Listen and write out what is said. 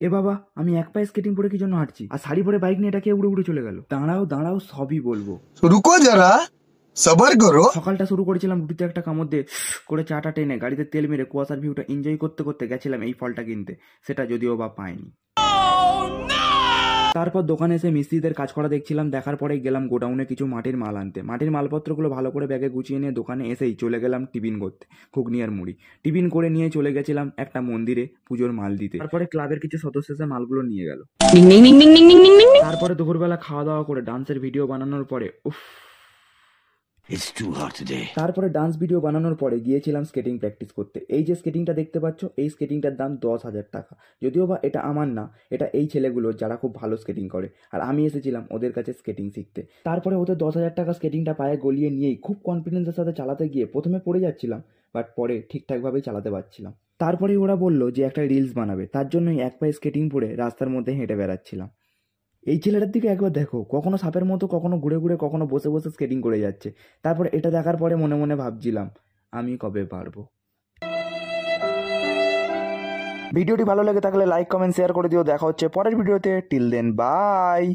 এ বাবা, আমি এক পায়ে স্কেটিং পরে কি জন্য হাঁটছি, আর শাড়ি পরে বাইক নিয়ে এটা কে উড়ে উড়ে চলে গেল? দাঁড়াও দাঁড়াও, সবই বলবো। रुको जरा सबर करो। সকালটা শুরু করেছিলাম রুটিতে একটা কামড় দিয়ে করে চাটা টেনে গাড়িতে তেল মেরে কুয়াশার ভিউটা এনজয় করতে করতে গেছিলাম এই ফলটা কিনতে, সেটা যদিও বা পাইনি। তারপর দোকানে এসে মিস্ত্রিদের কাজ করা দেখছিলাম, দেখার পরে গেলাম গোডাউনে কিছু মাটির মাল আনতে। মাটির মালপত্রগুলো ভালো করে ব্যাগে গুছিয়ে নিয়ে দোকানে এসেই চলে গেলাম টিফিন করতে, ঘুগনি আর মুড়ি। টিফিন করে নিয়ে চলে গেছিলাম একটা মন্দিরে পুজোর মাল দিতে। তারপরে ক্লাবের কিছু সদস্য এসে মালগুলো নিয়ে গেল। তারপরে দুপুরবেলা খাওয়া দাওয়া করে ডান্সের ভিডিও বানানোর পরে তারপরে ডান্স ভিডিও বানানোর পরে গিয়েছিলাম স্কেটিং প্র্যাকটিস করতে। এই যে স্কেটিংটা দেখতে পাচ্ছ, এই স্কেটিংটার দাম 10,000 টাকা। যদিও বা এটা আমার না, এটা এই ছেলেগুলো যারা খুব ভালো স্কেটিং করে, আর আমি এসেছিলাম ওদের কাছে স্কেটিং শিখতে। তারপরে ওদের 10,000 টাকা স্কেটিংটা পায়ে গলিয়ে নিয়েই খুব কনফিডেন্সের সাথে চালাতে গিয়ে প্রথমে পড়ে যাচ্ছিলাম, বাট পরে ঠিকঠাকভাবেই চালাতে পারছিলাম। তারপরেই ওরা বললো যে একটা রিলস বানাবে, তার জন্যই এক পায়ে স্কেটিং পরে রাস্তার মধ্যে হেঁটে বেড়াচ্ছিলাম। এই ছেলেটার দিকে একবার দেখো, কখনো সাপের মতো, কখনো ঘুরে ঘুরে, কখনো বসে বসে স্কেটিং করে যাচ্ছে। তারপর এটা দেখার পরে মনে মনে ভাবছিলাম, আমি কবে পারবো। ভিডিওটি ভালো লেগে থাকলে লাইক কমেন্ট শেয়ার করে দিও। দেখা হচ্ছে পরের ভিডিওতে। Till then, by.